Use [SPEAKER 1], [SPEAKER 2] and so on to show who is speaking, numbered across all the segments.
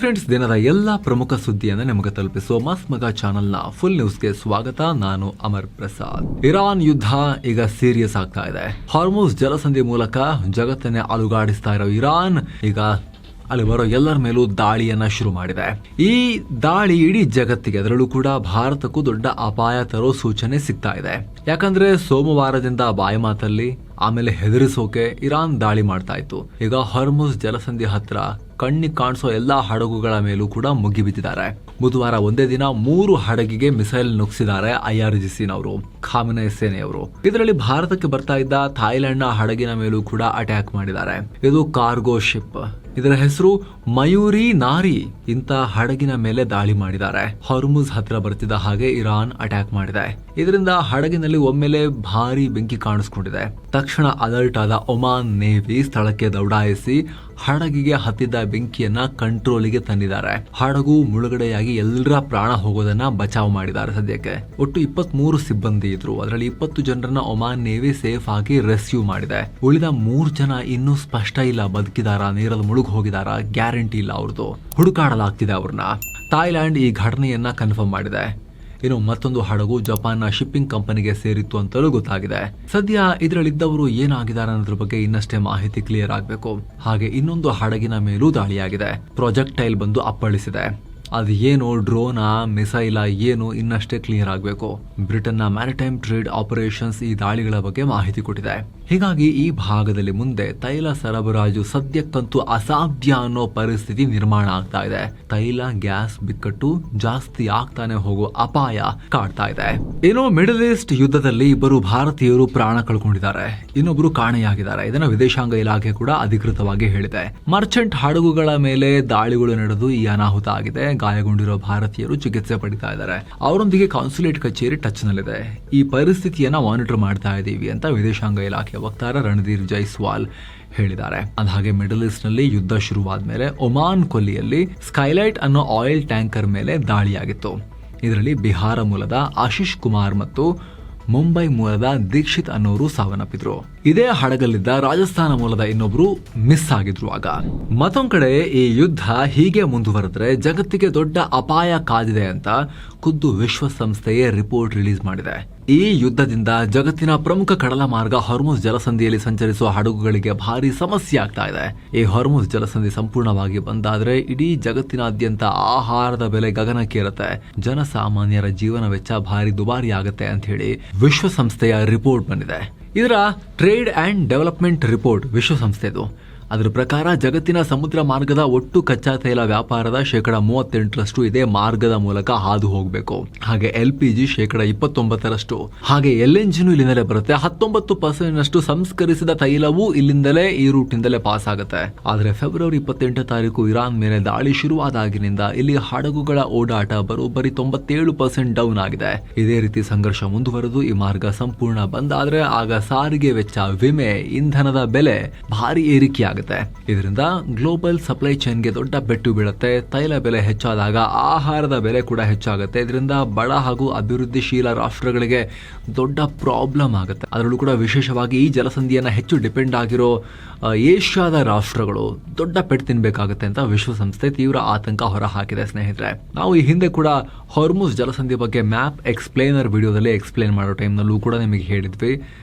[SPEAKER 1] Friends, ದಿನದ ಎಲ್ಲಾ ಪ್ರಮುಖ ಸುದ್ದಿಯನ್ನು ನಿಮಗೆ ತಲುಪಿಸುವ ಮಸ್ತ್ ಮಗ ಚಾನೆಲ್ನ ಫುಲ್ ನ್ಯೂಸ್ಗೆ ಸ್ವಾಗತ. ನಾನು ಅಮರ್ ಪ್ರಸಾದ್. ಇರಾನ್ ಯುದ್ಧ ಈಗ ಸೀರಿಯಸ್ ಆಗ್ತಾ ಇದೆ. ಹಾರ್ಮುಜ್ ಜಲಸಂಧಿ ಮೂಲಕ ಜಗತ್ತನ್ನೇ ಅಲುಗಾಡಿಸ್ತಾ ಇರೋ ಇರಾನ್ ಈಗ ಅಲ್ಲಿ ಬರೋ ಎಲ್ಲರ ಮೇಲೂ ದಾಳಿಯನ್ನ ಶುರು ಮಾಡಿದೆ. ಈ ದಾಳಿ ಇಡೀ ಜಗತ್ತಿಗೆ, ಅದರಲ್ಲೂ ಕೂಡ ಭಾರತಕ್ಕೂ ದೊಡ್ಡ ಅಪಾಯ ತರೋ ಸೂಚನೆ ಸಿಗ್ತಾ ಇದೆ. ಯಾಕಂದ್ರೆ ಸೋಮವಾರದಿಂದ ಬಾಯಿ ಮಾತಲ್ಲಿ ಆಮೇಲೆ ಹೆದರಿಸೋಕೆ ಇರಾನ್ ದಾಳಿ ಮಾಡ್ತಾ ಇತ್ತು. ಈಗ ಹಾರ್ಮುಜ್ ಜಲಸಂಧಿ ಹತ್ರ ಕಣ್ಣಿಗೆ ಕಾಣಿಸೋ ಎಲ್ಲಾ ಹಡಗುಗಳ ಮೇಲೂ ಕೂಡ ಮುಗಿಬಿದ್ದಿದ್ದಾರೆ. ಬುಧವಾರ ಒಂದೇ ದಿನ 3 ಹಡಗಿಗೆ ಮಿಸೈಲ್ ನುಗ್ಸಿದ್ದಾರೆ IRGC-ನವರು, ಖಾಮಿನೈ ಸೇನೆಯವರು. ಇದರಲ್ಲಿ ಭಾರತಕ್ಕೆ ಬರ್ತಾ ಇದ್ದ ಥಾಯ್ಲೆಂಡ್ನ ಹಡಗಿನ ಮೇಲೂ ಕೂಡ ಅಟ್ಯಾಕ್ ಮಾಡಿದ್ದಾರೆ. ಇದು ಕಾರ್ಗೋ ಶಿಪ್, ಇದರ ಹೆಸರು ಮಯೂರಿ ನಾರಿ. ಇಂತ ಹಡಗಿನ ಮೇಲೆ ದಾಳಿ ಮಾಡಿದ್ದಾರೆ. ಹಾರ್ಮುಜ್ ಹತ್ರ ಬರ್ತಿದ್ದ ಹಾಗೆ ಇರಾನ್ ಅಟ್ಯಾಕ್ ಮಾಡಿದೆ. ಇದರಿಂದ ಹಡಗಿನಲ್ಲಿ ಒಮ್ಮೆಲೆ ಭಾರಿ ಬೆಂಕಿ ಕಾಣಿಸ್ಕೊಂಡಿದೆ. ತಕ್ಷಣ ಅಲರ್ಟ್ ಆದ ಒಮಾನ್ ನೇವಿ ಸ್ಥಳಕ್ಕೆ ದೌಡಾಯಿಸಿ ಹಡಗಿಗೆ ಹತ್ತಿದ್ದ ಬೆಂಕಿಯನ್ನ ಕಂಟ್ರೋಲಿಗೆ ತಂದಿದ್ದಾರೆ. ಹಡಗು ಮುಳುಗಡೆಯಾಗಿ ಎಲ್ಲರ ಪ್ರಾಣ ಹೋಗೋದನ್ನ ಬಚಾವ್ ಮಾಡಿದ್ದಾರೆ. ಸದ್ಯಕ್ಕೆ ಒಟ್ಟು 23 ಸಿಬ್ಬಂದಿ ಇದ್ರು. ಅದರಲ್ಲಿ 20 ಜನರನ್ನ ಒಮಾನ್ ನೇವಿ ಸೇಫ್ ಆಗಿ ರೆಸ್ಕ್ಯೂ ಮಾಡಿದೆ. ಉಳಿದ 3 ಜನ ಇನ್ನೂ ಸ್ಪಷ್ಟ ಇಲ್ಲ, ಬದುಕಿದಾರ, ನೀರಲ್ಲಿ ಮುಳುಗ್ ಹೋಗಿದಾರ, ಗ್ಯಾರಂಟಿ ಇಲ್ಲ. ಅವ್ರದ್ದು ಹುಡುಕಾಡಲಾಗ್ತಿದೆ ಅವ್ರನ್ನ. ಥಾಯ್ಲ್ಯಾಂಡ್ ಈ ಘಟನೆಯನ್ನ ಕನ್ಫರ್ಮ್ ಮಾಡಿದೆ. ಇನ್ನು ಮತ್ತೊಂದು ಹಡಗು ಜಪಾನ್ನ ಶಿಪ್ಪಿಂಗ್ ಕಂಪನಿಗೆ ಸೇರಿತ್ತು ಅಂತಲೂ ಗೊತ್ತಾಗಿದೆ. ಸದ್ಯ ಇದರಲ್ಲಿದ್ದವರು ಏನಾಗಿದ್ದಾರೆ ಅನ್ನೋದ್ರ ಬಗ್ಗೆ ಇನ್ನಷ್ಟೇ ಮಾಹಿತಿ ಕ್ಲಿಯರ್ ಆಗಬೇಕು. ಹಾಗೆ ಇನ್ನೊಂದು ಹಡಗಿನ ಮೇಲೂ ದಾಳಿಯಾಗಿದೆ. ಪ್ರಾಜೆಕ್ಟೈಲ್ ಬಂದು ಅಪ್ಪಳಿಸಿದೆ. ಅದು ಏನು, ಡ್ರೋನಾ, ಮಿಸೈಲಾ ಏನು, ಇನ್ನಷ್ಟೇ ಕ್ಲಿಯರ್ ಆಗಬೇಕು. ಬ್ರಿಟನ್ನ ಮ್ಯಾರಿಟೈಮ್ ಟ್ರೇಡ್ ಆಪರೇಷನ್ಸ್ ಈ ದಾಳಿಗಳ ಬಗ್ಗೆ ಮಾಹಿತಿ ಕೊಟ್ಟಿದೆ. ಹೀಗಾಗಿ ಈ ಭಾಗದಲ್ಲಿ ಮುಂದೆ ತೈಲ ಸರಬರಾಜು ಸದ್ಯಕ್ಕಂತೂ ಅಸಾಧ್ಯ ಅನ್ನೋ ಪರಿಸ್ಥಿತಿ ನಿರ್ಮಾಣ ಆಗ್ತಾ ಇದೆ. ತೈಲ ಗ್ಯಾಸ್ ಬಿಕ್ಕಟ್ಟು ಜಾಸ್ತಿ ಆಗ್ತಾನೆ ಹೋಗೋ ಅಪಾಯ ಕಾಡ್ತಾ ಇದೆ. ಏನೋ ಮಿಡಲ್ ಈಸ್ಟ್ ಯುದ್ಧದಲ್ಲಿ 2 ಭಾರತೀಯರು ಪ್ರಾಣ ಕಳ್ಕೊಂಡಿದ್ದಾರೆ, ಇನ್ನೊಬ್ರು ಕಾಣೆಯಾಗಿದ್ದಾರೆ. ಇದನ್ನ ವಿದೇಶಾಂಗ ಇಲಾಖೆ ಕೂಡ ಅಧಿಕೃತವಾಗಿ ಹೇಳಿದೆ. ಮರ್ಚೆಂಟ್ ಹಡಗುಗಳ ಮೇಲೆ ದಾಳಿಗಳು ನಡೆದು ಈ ಅನಾಹುತ ಆಗಿದೆ. ಗಾಯಗೊಂಡಿರೋ ಭಾರತೀಯರು ಚಿಕಿತ್ಸೆ ಪಡಿತಾ ಇದ್ದಾರೆ. ಅವರೊಂದಿಗೆ ಕಾನ್ಸುಲೇಟ್ ಕಚೇರಿ ಟಚ್ ನಲ್ಲಿದೆ. ಈ ಪರಿಸ್ಥಿತಿಯನ್ನ ಮಾನಿಟರ್ ಮಾಡ್ತಾ ಇದ್ದೀವಿ ಅಂತ ವಿದೇಶಾಂಗ ಇಲಾಖೆ ವಕ್ತಾರ ರಣಧೀರ್ ಜೈಸ್ವಾಲ್ ಹೇಳಿದ್ದಾರೆ. ಅಂದಹಾಗೆ ಮಿಡಲ್ ಈಸ್ಟ್ ನಲ್ಲಿ ಯುದ್ಧ ಶುರುವಾದ್ಮೇಲೆ ಒಮಾನ್ ಕೊಲ್ಲಿಯಲ್ಲಿ ಸ್ಕೈಲೈಟ್ ಅನ್ನೋ ಆಯಿಲ್ ಟ್ಯಾಂಕರ್ ಮೇಲೆ ದಾಳಿಯಾಗಿತ್ತು. ಇದರಲ್ಲಿ ಬಿಹಾರ ಮೂಲದ ಆಶೀಶ್ ಕುಮಾರ್ ಮತ್ತು ಮುಂಬೈ ಮೂಲದ ದೀಕ್ಷಿತ್ ಅನ್ನೋರು ಸಾವನ್ನಪ್ಪಿದ್ರು. ಇದೇ ಹಡಗಲ್ಲಿದ್ದ ರಾಜಸ್ಥಾನ ಮೂಲದ ಇನ್ನೊಬ್ರು ಮಿಸ್ ಆಗಿದ್ರು. ಆಗ ಮತ್ತೊಂದ್ ಕಡೆ ಈ ಯುದ್ಧ ಹೀಗೆ ಮುಂದುವರೆದ್ರೆ ಜಗತ್ತಿಗೆ ದೊಡ್ಡ ಅಪಾಯ ಕಾದಿದೆ ಅಂತ ಖುದ್ದು ವಿಶ್ವಸಂಸ್ಥೆಯೇ ರಿಪೋರ್ಟ್ ರಿಲೀಸ್ ಮಾಡಿದೆ. ಈ ಯುದ್ಧದಿಂದ ಜಗತ್ತಿನ ಪ್ರಮುಖ ಕಡಲ ಮಾರ್ಗ ಹಾರ್ಮುಜ್ ಜಲಸಂಧಿಯಲ್ಲಿ ಸಂಚರಿಸುವ ಹಡಗುಗಳಿಗೆ ಭಾರಿ ಸಮಸ್ಯೆ ಆಗ್ತಾ ಇದೆ. ಈ ಹಾರ್ಮುಜ್ ಜಲಸಂಧಿ ಸಂಪೂರ್ಣವಾಗಿ ಬಂದಾದ್ರೆ ಇಡೀ ಜಗತ್ತಿನಾದ್ಯಂತ ಆಹಾರದ ಬೆಲೆ ಗಗನಕ್ಕೇರುತ್ತೆ. ಜನಸಾಮಾನ್ಯರ ಜೀವನ ವೆಚ್ಚ ಭಾರಿ ದುಬಾರಿ ಆಗುತ್ತೆ ಅಂತ ಹೇಳಿ ವಿಶ್ವಸಂಸ್ಥೆಯ ರಿಪೋರ್ಟ್ ಬಂದಿದೆ. ಇದರ ಟ್ರೇಡ್ ಅಂಡ್ ಡೆವಲಪ್ಮೆಂಟ್ ರಿಪೋರ್ಟ್ ವಿಶ್ವಸಂಸ್ಥೆದು. ಅದರ ಪ್ರಕಾರ ಜಗತ್ತಿನ ಸಮುದ್ರ ಮಾರ್ಗದ ಒಟ್ಟು ಕಚ್ಚಾ ತೈಲ ವ್ಯಾಪಾರದ 38% ಇದೇ ಮಾರ್ಗದ ಮೂಲಕ ಹಾದು ಹೋಗಬೇಕು. ಹಾಗೆ LPG 29%, ಹಾಗೆ LNG ಇಲ್ಲಿಂದಲೇ ಬರುತ್ತೆ. 19% ಸಂಸ್ಕರಿಸಿದ ತೈಲವೂ ಇಲ್ಲಿಂದಲೇ ಈ ರೂಟ್ ಇಂದಲೇ ಪಾಸ್ ಆಗುತ್ತೆ. ಆದ್ರೆ ಫೆಬ್ರವರಿ 28 ತಾರೀಕು ಇರಾನ್ ಮೇಲೆ ದಾಳಿ ಶುರುವಾದಾಗಿನಿಂದ ಇಲ್ಲಿ ಹಡಗುಗಳ ಓಡಾಟ ಬರೋಬ್ಬರಿ 97% ಡೌನ್ ಆಗಿದೆ. ಇದೇ ರೀತಿ ಸಂಘರ್ಷ ಮುಂದುವರೆದು ಈ ಮಾರ್ಗ ಸಂಪೂರ್ಣ ಬಂದಾದ್ರೆ ಆಗ ಸಾರಿಗೆ ವೆಚ್ಚ, ವಿಮೆ, ಇಂಧನದ ಬೆಲೆ ಭಾರಿ ಏರಿಕೆಯಾಗುತ್ತೆ. ಇದರಿಂದ ಗ್ಲೋಬಲ್ ಸಪ್ಲೈ ಚೈನ್ಗೆ ದೊಡ್ಡ ಪೆಟ್ಟು ಬೀಳುತ್ತೆ. ತೈಲ ಬೆಲೆ ಹೆಚ್ಚಾದಾಗ ಆಹಾರದ ಬೆಲೆ ಕೂಡ ಹೆಚ್ಚಾಗುತ್ತೆ. ಇದರಿಂದ ಬಡ ಹಾಗೂ ಅಭಿವೃದ್ಧಿಶೀಲ ರಾಷ್ಟ್ರಗಳಿಗೆ ದೊಡ್ಡ ಪ್ರಾಬ್ಲಮ್ ಆಗುತ್ತೆ. ಅದರಲ್ಲೂ ಕೂಡ ವಿಶೇಷವಾಗಿ ಈ ಜಲಸಂಧಿಯನ್ನ ಹೆಚ್ಚು ಡಿಪೆಂಡ್ ಆಗಿರೋ ಏಷ್ಯಾದ ರಾಷ್ಟ್ರಗಳು ದೊಡ್ಡ ಪೆಟ್ಟು ತಿನ್ಬೇಕಾಗುತ್ತೆ ಅಂತ ವಿಶ್ವಸಂಸ್ಥೆ ತೀವ್ರ ಆತಂಕ ಹೊರ ಹಾಕಿದೆ. ಸ್ನೇಹಿತರೆ, ನಾವು ಈ ಹಿಂದೆ ಕೂಡ ಹಾರ್ಮುಜ್ ಜಲಸಂಧಿ ಬಗ್ಗೆ ಮ್ಯಾಪ್ ಎಕ್ಸ್ಪ್ಲೇನರ್ ವಿಡಿಯೋದಲ್ಲಿ ಎಕ್ಸ್ಪ್ಲೇನ್ ಮಾಡೋ ಟೈಮ್ನಲ್ಲೂ ಕೂಡ ನಿಮಗೆ ಹೇಳಿದ್ವಿ.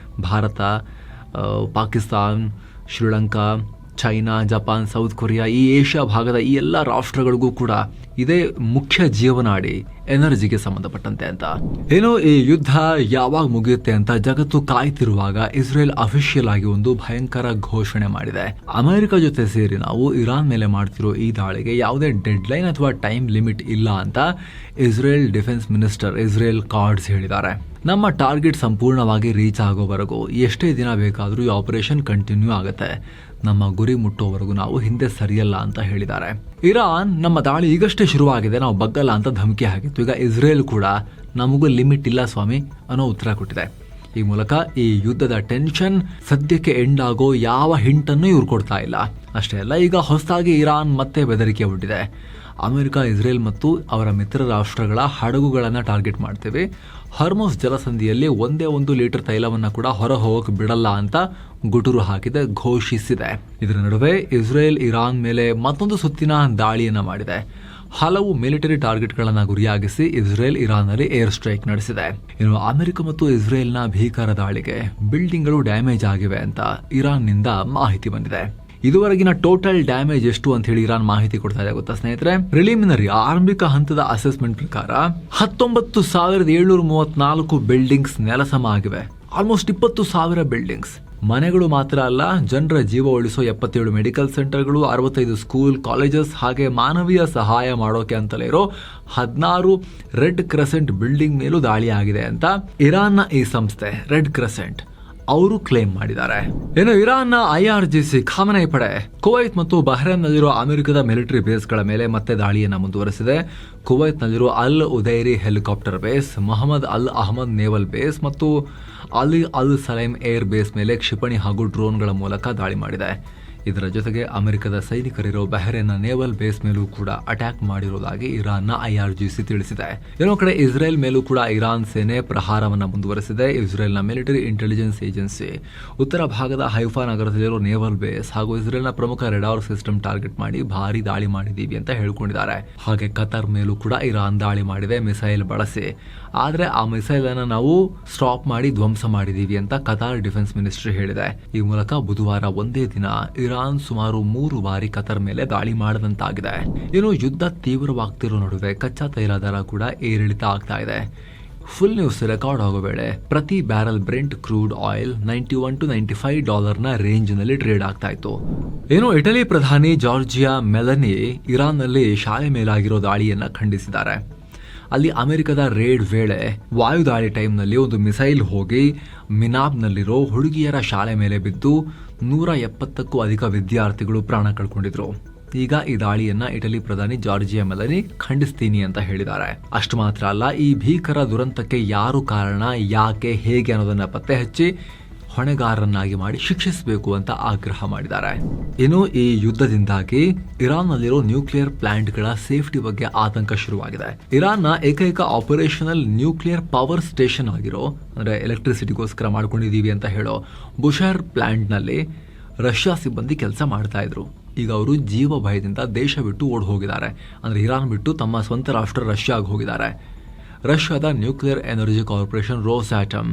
[SPEAKER 1] Bharat, Pakistan, Sri Lanka, China, Japan, south Korea, ಈ ಏಷ್ಯಾ ಭಾಗದ ಈ ಎಲ್ಲ ರಾಷ್ಟ್ರಗಳಿಗೂ ಕೂಡ ಇದೇ ಮುಖ್ಯ ಜೀವನಾಡಿ ಎನರ್ಜಿಗೆ ಸಂಬಂಧಪಟ್ಟಂತೆ ಅಂತ. ಏನೋ ಈ ಯುದ್ಧ ಯಾವಾಗ ಮುಗಿಯುತ್ತೆ ಅಂತ ಜಗತ್ತು ಕಾಯ್ತಿರುವಾಗ ಇಸ್ರೇಲ್ ಅಫಿಷಿಯಲ್ ಆಗಿ ಒಂದು ಭಯಂಕರ ಘೋಷಣೆ ಮಾಡಿದೆ. ಅಮೆರಿಕ ಜೊತೆ ಸೇರಿ ನಾವು ಇರಾನ್ ಮೇಲೆ ಮಾಡ್ತಿರೋ ಈ ದಾಳಿಗೆ ಯಾವುದೇ ಡೆಡ್ ಲೈನ್ ಅಥವಾ ಟೈಮ್ ಲಿಮಿಟ್ ಇಲ್ಲ ಅಂತ Israel defence minister Israel cards ಹೇಳಿದ್ದಾರೆ. ನಮ್ಮ ಟಾರ್ಗೆಟ್ ಸಂಪೂರ್ಣವಾಗಿ ರೀಚ್ ಆಗೋವರೆಗೂ ಎಷ್ಟೇ ದಿನ ಬೇಕಾದರೂ ಈ ಆಪರೇಷನ್ ಕಂಟಿನ್ಯೂ ಆಗುತ್ತೆ. ನಮ್ಮ ಗುರಿ ಮುಟ್ಟೋವರೆಗೂ ನಾವು ಹಿಂದೆ ಸರಿಯಲ್ಲ ಅಂತ ಹೇಳಿದ್ದಾರೆ. ಇರಾನ್ ನಮ್ಮ ದಾಳಿ ಈಗಷ್ಟೇ ಶುರುವಾಗಿದೆ, ನಾವು ಬಗ್ಗಲ್ಲ ಅಂತ ಧಮಕಿ ಹಾಕಿತ್ತು. ಈಗ ಇಸ್ರೇಲ್ ಕೂಡ ನಮಗೂ ಲಿಮಿಟ್ ಇಲ್ಲ ಸ್ವಾಮಿ ಅನ್ನೋ ಉತ್ತರ ಕೊಟ್ಟಿದೆ. ಈ ಮೂಲಕ ಈ ಯುದ್ಧದ ಟೆನ್ಷನ್ ಸದ್ಯಕ್ಕೆ ಎಂಡ್ ಆಗೋ ಯಾವ ಹಿಂಟನ್ನು ಇವ್ರು ಕೊಡ್ತಾ ಇಲ್ಲ. ಅಷ್ಟೇ ಅಲ್ಲ, ಈಗ ಹೊಸದಾಗಿ ಇರಾನ್ ಮತ್ತೆ ಬೆದರಿಕೆ ಹುಟ್ಟಿದೆ. ಅಮೆರಿಕ, ಇಸ್ರೇಲ್ ಮತ್ತು ಅವರ ಮಿತ್ರ ರಾಷ್ಟ್ರಗಳ ಹಡಗುಗಳನ್ನು ಟಾರ್ಗೆಟ್ ಮಾಡ್ತೀವಿ. ಹಾರ್ಮುಜ್ ಜಲಸಂಧಿಯಲ್ಲಿ ಒಂದೇ 1 ಲೀಟರ್ ತೈಲವನ್ನು ಕೂಡ ಹೊರ ಹೋಗಕ್ಕೆ ಬಿಡಲ್ಲ ಅಂತ ಗುಟುರು ಹಾಕಿದೆ, ಘೋಷಿಸಿದೆ. ಇದರ ನಡುವೆ ಇಸ್ರೇಲ್ ಇರಾನ್ ಮೇಲೆ ಮತ್ತೊಂದು ಸುತ್ತಿನ ದಾಳಿಯನ್ನ ಮಾಡಿದೆ. ಹಲವು ಮಿಲಿಟರಿ ಟಾರ್ಗೆಟ್ಗಳನ್ನು ಗುರಿಯಾಗಿಸಿ ಇಸ್ರೇಲ್ ಇರಾನ್ನಲ್ಲಿ ಏರ್ ಸ್ಟ್ರೈಕ್ ನಡೆಸಿದೆ. ಇನ್ನು ಅಮೆರಿಕ ಮತ್ತು ಇಸ್ರೇಲ್ನ ಭೀಕರ ದಾಳಿಗೆ ಬಿಲ್ಡಿಂಗ್ಗಳು ಡ್ಯಾಮೇಜ್ ಆಗಿವೆ ಅಂತ ಇರಾನ್ನಿಂದ ಮಾಹಿತಿ ಬಂದಿದೆ. ಇದುವರೆಗಿನ ಟೋಟಲ್ ಡ್ಯಾಮೇಜ್ ಎಷ್ಟು ಅಂತ ಹೇಳಿ ಇರಾನ್ ಮಾಹಿತಿ ಕೊಡ್ತಾ ಇದೆ ಗೊತ್ತಾ ಸ್ನೇಹಿತರೆ? ಪ್ರಿಲಿಮಿನರಿ ಆರಂಭಿಕ ಹಂತದ ಅಸೆಸ್ಮೆಂಟ್ ಪ್ರಕಾರ 19,734 ಬಿಲ್ಡಿಂಗ್ಸ್ ನೆಲಸಮ ಆಗಿವೆ. Almost 20,000 buildings. ಮನೆಗಳು ಮಾತ್ರ ಅಲ್ಲ, ಜನರ ಜೀವ ಉಳಿಸೋ 77 ಮೆಡಿಕಲ್ ಸೆಂಟರ್ಗಳು, 65 ಸ್ಕೂಲ್, ಕಾಲೇಜಸ್, ಹಾಗೆ ಮಾನವೀಯ ಸಹಾಯ ಮಾಡೋಕೆ ಅಂತಲೇ ಇರೋ 16 ರೆಡ್ ಕ್ರೆಸೆಂಟ್ ಬಿಲ್ಡಿಂಗ್ ಮೇಲೂ ದಾಳಿ ಆಗಿದೆ ಅಂತ ಇರಾನ್ನ ಈ ಸಂಸ್ಥೆ ರೆಡ್ ಕ್ರೆಸೆಂಟ್ ಅವರು ಕ್ಲೇಮ್ ಮಾಡಿದ್ದಾರೆ. ಇನ್ನು ಇರಾನ್ನ IRGC ಖಾಮನೈ ಪಡೆ ಕುವೈತ್ ಮತ್ತು ಬಹ್ರೇನ್ನಲ್ಲಿರುವ ಅಮೆರಿಕದ ಮಿಲಿಟರಿ ಬೇಸ್ಗಳ ಮೇಲೆ ಮತ್ತೆ ದಾಳಿಯನ್ನು ಮುಂದುವರೆಸಿದೆ. ಕುವೈತ್ನಲ್ಲಿರುವ ಅಲ್ ಉದೈರಿ ಹೆಲಿಕಾಪ್ಟರ್ ಬೇಸ್, ಮೊಹಮ್ಮದ್ ಅಲ್ ಅಹಮದ್ ನೇವಲ್ ಬೇಸ್ ಮತ್ತು ಅಲಿ ಅಲ್ ಸಲೈಮ್ ಏರ್ ಬೇಸ್ ಮೇಲೆ ಕ್ಷಿಪಣಿ ಹಾಗೂ ಡ್ರೋನ್ಗಳ ಮೂಲಕ ದಾಳಿ ಮಾಡಿದೆ. ಇದರ ಜೊತೆಗೆ ಅಮೆರಿಕದ ಸೈನಿಕರಿರೋ ಬಹ್ರೇನ್ನ ನೇವಲ್ ಬೇಸ್ ಮೇಲೂ ಕೂಡ ಅಟ್ಯಾಕ್ ಮಾಡಿರುವುದಾಗಿ ಇರಾನ್ನ IRGC ತಿಳಿಸಿದೆ. ಇನ್ನೊಂದು ಕಡೆ ಇಸ್ರೇಲ್ ಮೇಲೂ ಕೂಡ ಇರಾನ್ ಸೇನೆ ಪ್ರಹಾರವನ್ನು ಮುಂದುವರೆಸಿದೆ. ಇಸ್ರೇಲ್ನ ಮಿಲಿಟರಿ ಇಂಟೆಲಿಜೆನ್ಸ್ ಏಜೆನ್ಸಿ ಉತ್ತರ ಭಾಗದ ಹೈಫಾ ನಗರದಲ್ಲಿರೋ ನೇವಲ್ ಬೇಸ್ ಹಾಗೂ ಇಸ್ರೇಲ್ನ ಪ್ರಮುಖ ರೆಡಾರ್ ಸಿಸ್ಟಮ್ ಟಾರ್ಗೆಟ್ ಮಾಡಿ ಭಾರಿ ದಾಳಿ ಮಾಡಿದೀವಿ ಅಂತ ಹೇಳ್ಕೊಂಡಿದ್ದಾರೆ. ಹಾಗೆ ಕತಾರ್ ಮೇಲೂ ಕೂಡ ಇರಾನ್ ದಾಳಿ ಮಾಡಿದೆ ಮಿಸೈಲ್ ಬಳಸಿ. ಆದ್ರೆ ಆ ಮಿಸೈಲ್ ಅನ್ನು ನಾವು ಸ್ಟಾಪ್ ಮಾಡಿ ಧ್ವಂಸ ಮಾಡಿದೀವಿ ಅಂತ ಕತಾರ್ ಡಿಫೆನ್ಸ್ ಮಿನಿಸ್ಟ್ರಿ ಹೇಳಿದೆ. ಈ ಮೂಲಕ ಬುಧವಾರ ಒಂದೇ ದಿನ ಇರಾನ್ ಸುಮಾರು 3 ಬಾರಿ ಕತಾರ್ ಮೇಲೆ ದಾಳಿ ಮಾಡದಂತಾಗಿದೆ. ಇನ್ನು ಯುದ್ಧ ತೀವ್ರವಾಗ್ತಿರೋ ನಡುವೆ ಕಚ್ಚಾ ತೈಲ ದರ ಕೂಡ ಏರಿಳಿತ ಆಗ್ತಾ ಇದೆ. ಫುಲ್ ನ್ಯೂಸ್ ರೆಕಾರ್ಡ್ ಆಗೋ ವೇಳೆ ಪ್ರತಿ barrel Brent crude oil $91 to $95 range ನಲ್ಲಿ ಟ್ರೇಡ್ ಆಗ್ತಾ ಇತ್ತು. ಇನ್ನು ಇಟಲಿ ಪ್ರಧಾನಿ ಜಾರ್ಜಿಯಾ ಮೆಲನಿ ಇರಾನ್ನಲ್ಲಿ ಶಾಲೆ ಮೇಲಾಗಿರೋ ದಾಳಿಯನ್ನ ಖಂಡಿಸಿದ್ದಾರೆ. ಅಲ್ಲಿ ಅಮೆರಿಕದ ರೇಡ್ ವೇಳೆ ವಾಯುದಾಳಿ ಟೈಮ್ನಲ್ಲಿ ಒಂದು ಮಿಸೈಲ್ ಹೋಗಿ ಮಿನಾಬ್ನಲ್ಲಿರೋ ಹುಡುಗಿಯರ ಶಾಲೆ ಮೇಲೆ ಬಿದ್ದು 170ಕ್ಕೂ ಅಧಿಕ ವಿದ್ಯಾರ್ಥಿಗಳು ಪ್ರಾಣ ಕಳ್ಕೊಂಡಿದ್ರು. ಈಗ ಈ ದಾಳಿಯನ್ನ ಇಟಲಿ ಪ್ರಧಾನಿ ಜಾರ್ಜಿಯಾ ಮೆಲನಿ ಖಂಡಿಸ್ತೀನಿ ಅಂತ ಹೇಳಿದ್ದಾರೆ. ಅಷ್ಟು ಮಾತ್ರ ಅಲ್ಲ, ಈ ಭೀಕರ ದುರಂತಕ್ಕೆ ಯಾರು ಕಾರಣ, ಯಾಕೆ, ಹೇಗೆ ಅನ್ನೋದನ್ನ ಪತ್ತೆ ಹಚ್ಚಿ ಹೊಣೆಗಾರರನ್ನಾಗಿ ಮಾಡಿ ಶಿಕ್ಷಿಸಬೇಕು ಅಂತ ಆಗ್ರಹ ಮಾಡಿದ್ದಾರೆ. ಇನ್ನು ಈ ಯುದ್ಧದಿಂದಾಗಿ ಇರಾನ್ನಲ್ಲಿರೋ ನ್ಯೂಕ್ಲಿಯರ್ ಪ್ಲಾಂಟ್ಗಳ ಸೇಫ್ಟಿ ಬಗ್ಗೆ ಆತಂಕ ಶುರುವಾಗಿದೆ. ಇರಾನ್ನ ಏಕೈಕ ಆಪರೇಷನಲ್ ನ್ಯೂಕ್ಲಿಯರ್ ಪವರ್ ಸ್ಟೇಷನ್ ಆಗಿರೋ, ಅಂದ್ರೆ ಎಲೆಕ್ಟ್ರಿಸಿಟಿಗೋಸ್ಕರ ಮಾಡ್ಕೊಂಡಿದೀವಿ ಅಂತ ಹೇಳೋ ಬುಷರ್ ಪ್ಲಾಂಟ್ನಲ್ಲಿ ರಷ್ಯಾ ಸಿಬ್ಬಂದಿ ಕೆಲಸ ಮಾಡ್ತಾ ಇದ್ರು. ಈಗ ಅವರು ಜೀವ ಭಯದಿಂದ ದೇಶ ಬಿಟ್ಟು ಓಡ್ ಹೋಗಿದ್ದಾರೆ. ಅಂದ್ರೆ ಇರಾನ್ ಬಿಟ್ಟು ತಮ್ಮ ಸ್ವಂತ ರಾಷ್ಟ್ರ ರಷ್ಯಾಗೆ ಹೋಗಿದ್ದಾರೆ. ರಷ್ಯಾದ ನ್ಯೂಕ್ಲಿಯರ್ ಎನರ್ಜಿ ಕಾರ್ಪೊರೇಷನ್ ರೋಸಾಟಮ್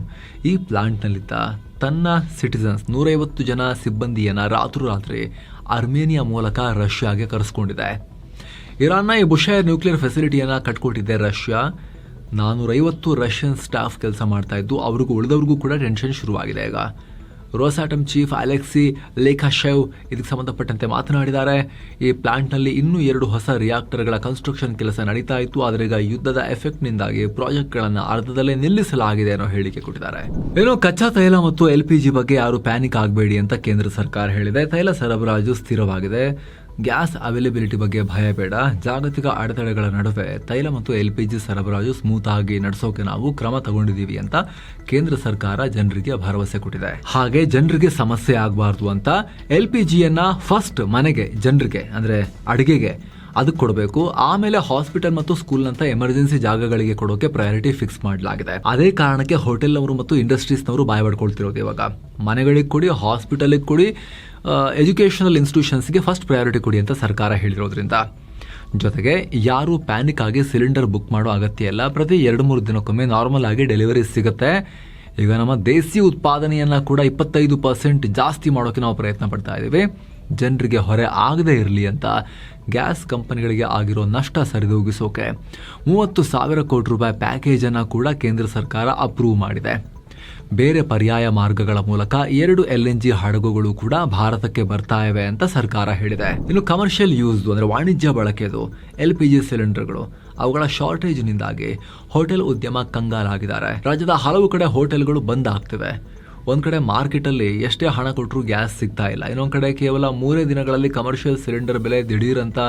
[SPEAKER 1] ಈ ಪ್ಲಾಂಟ್ನಲ್ಲಿದ್ದ ತನ್ನ ಸಿಟಿಸನ್ಸ್ 150 ಜನ ಸಿಬ್ಬಂದಿಯನ್ನ ರಾತ್ರೋರಾತ್ರಿ ಅರ್ಮೇನಿಯಾ ಮೂಲಕ ರಷ್ಯಾಗೆ ಕರೆಸ್ಕೊಂಡಿದೆ. ಇರಾನ್ನ ಈ ಬುಷೈರ್ ನ್ಯೂಕ್ಲಿಯರ್ ಫೆಸಿಲಿಟಿಯನ್ನ ಕಟ್ಕೊಟ್ಟಿದ್ದೆ ರಷ್ಯಾ. 450 ರಷ್ಯನ್ ಸ್ಟಾಫ್ ಕೆಲಸ ಮಾಡ್ತಾ ಇದ್ದು, ಉಳಿದವ್ರಿಗೂ ಕೂಡ ಟೆನ್ಷನ್ ಶುರುವಾಗಿದೆ. ಈಗ ರೋಸಾಟಮ್ ಚೀಫ್ ಅಲೆಕ್ಸಿ ಲೇಖಾಶೆವ್ ಇದಕ್ಕೆ ಸಂಬಂಧಪಟ್ಟಂತೆ ಮಾತನಾಡಿದ್ದಾರೆ. ಈ ಪ್ಲಾಂಟ್ನಲ್ಲಿ ಇನ್ನೂ 2 ಹೊಸ ರಿಯಾಕ್ಟರ್ಗಳ ಕನ್ಸ್ಟ್ರಕ್ಷನ್ ಕೆಲಸ ನಡೀತಾ ಇತ್ತು. ಆದರೆ ಈಗ ಯುದ್ಧದ ಎಫೆಕ್ಟ್ನಿಂದಾಗಿ ಪ್ರಾಜೆಕ್ಟ್ಗಳನ್ನು ಅರ್ಧದಲ್ಲೇ ನಿಲ್ಲಿಸಲಾಗಿದೆ ಅನ್ನೋ ಹೇಳಿಕೆ ಕೊಟ್ಟಿದ್ದಾರೆ. ಇನ್ನು ಕಚ್ಚಾ ತೈಲ ಮತ್ತು LPG ಬಗ್ಗೆ ಯಾರು ಪ್ಯಾನಿಕ್ ಆಗಬೇಡಿ ಅಂತ ಕೇಂದ್ರ ಸರ್ಕಾರ ಹೇಳಿದೆ. ತೈಲ ಸರಬರಾಜು ಸ್ಥಿರವಾಗಿದೆ. ಗ್ಯಾಸ್ ಅವೈಲೇಬಿಲಿಟಿ ಬಗ್ಗೆ ಭಯ ಬೇಡ. ಜಾಗತಿಕ ಅಡೆತಡೆಗಳ ನಡುವೆ ತೈಲ ಮತ್ತು LPG ಸರಬರಾಜು ಸ್ಮೂತ್ ಆಗಿ ನಡೆಸೋಕೆ ನಾವು ಕ್ರಮ ತಗೊಂಡಿದ್ದೀವಿ ಅಂತ ಕೇಂದ್ರ ಸರ್ಕಾರ ಜನರಿಗೆ ಭರವಸೆ ಕೊಟ್ಟಿದೆ. ಹಾಗೆ ಜನರಿಗೆ ಸಮಸ್ಯೆ ಆಗಬಾರ್ದು ಅಂತ LPGಯನ್ನ ಫಸ್ಟ್ ಮನೆಗೆ, ಜನರಿಗೆ ಅಂದ್ರೆ ಅಡಿಗೆಗೆ ಅದಕ್ಕೆ ಕೊಡಬೇಕು. ಆಮೇಲೆ ಹಾಸ್ಪಿಟಲ್ ಮತ್ತು ಸ್ಕೂಲ್ನಂತ ಎಮರ್ಜೆನ್ಸಿ ಜಾಗಗಳಿಗೆ ಕೊಡೋಕೆ ಪ್ರಯಾರಿಟಿ ಫಿಕ್ಸ್ ಮಾಡಲಾಗಿದೆ. ಅದೇ ಕಾರಣಕ್ಕೆ ಹೋಟೆಲ್ನವರು ಮತ್ತು ಇಂಡಸ್ಟ್ರೀಸ್ನವರು ಬಾಯ್ ಪಡ್ಕೊಳ್ತಿರೋದು. ಇವಾಗ ಮನೆಗಳಿಗೆ ಕೊಡಿ, ಹಾಸ್ಪಿಟಲ್ಗೆ ಕೊಡಿ, ಎಜುಕೇಷನಲ್ ಇನ್ಸ್ಟಿಟ್ಯೂಷನ್ಸ್ಗೆ ಫಸ್ಟ್ ಪ್ರಯಾರಿಟಿ ಕೊಡಿ ಅಂತ ಸರ್ಕಾರ ಹೇಳಿರೋದ್ರಿಂದ. ಜೊತೆಗೆ ಯಾರು ಪ್ಯಾನಿಕ್ ಆಗಿ ಸಿಲಿಂಡರ್ ಬುಕ್ ಮಾಡೋ ಅಗತ್ಯ ಇಲ್ಲ. ಪ್ರತಿ 2-3 ದಿನಕ್ಕೊಮ್ಮೆ ನಾರ್ಮಲ್ ಆಗಿ ಡೆಲಿವರಿ ಸಿಗುತ್ತೆ. ಈಗ ನಮ್ಮ ದೇಸಿ ಉತ್ಪಾದನೆಯನ್ನ ಕೂಡ 25% ಜಾಸ್ತಿ ಮಾಡೋಕೆ ನಾವು ಪ್ರಯತ್ನ ಪಡ್ತಾ ಇದ್ದೀವಿ. ಜನರಿಗೆ ಹೊರೆ ಆಗದೇ ಇರಲಿ ಅಂತ ಗ್ಯಾಸ್ ಕಂಪನಿಗಳಿಗೆ ಆಗಿರೋ ನಷ್ಟ ಸರಿದೂಗಿಸೋಕೆ 30,000 ಕೋಟಿ ರೂಪಾಯಿ ಪ್ಯಾಕೇಜ್ ಅನ್ನ ಕೂಡ ಕೇಂದ್ರ ಸರ್ಕಾರ ಅಪ್ರೂವ್ ಮಾಡಿದೆ. ಬೇರೆ ಪರ್ಯಾಯ ಮಾರ್ಗಗಳ ಮೂಲಕ 2 LNG ಹಡಗುಗಳು ಕೂಡ ಭಾರತಕ್ಕೆ ಬರ್ತಾ ಇವೆ ಅಂತ ಸರ್ಕಾರ ಹೇಳಿದೆ. ಇನ್ನು ಕಮರ್ಷಿಯಲ್ ಯೂಸ್ ಅಂದ್ರೆ ವಾಣಿಜ್ಯ ಬಳಕೆದು LPG ಸಿಲಿಂಡರ್ಗಳು ಅವುಗಳ ಶಾರ್ಟೇಜ್ನಿಂದಾಗಿ ಹೋಟೆಲ್ ಉದ್ಯಮ ಕಂಗಾಲಾಗಿದ್ದಾರೆ. ರಾಜ್ಯದ ಹಲವು ಕಡೆ ಹೋಟೆಲ್ಗಳು ಬಂದ್ ಆಗ್ತಿವೆ. ಒಂದ್ ಕಡೆ ಮಾರ್ಕೆಟ್ ಅಲ್ಲಿ ಎಷ್ಟೇ ಹಣ ಕೊಟ್ಟರು ಗ್ಯಾಸ್ ಸಿಗ್ತಾ ಇಲ್ಲ. ಇನ್ನೊಂದ್ ಕಡೆ ಕೇವಲ 3 ದಿನಗಳಲ್ಲಿ ಕಮರ್ಷಿಯಲ್ ಸಿಲಿಂಡರ್ ಬೆಲೆ ದಿಢೀರ್ ಅಂತ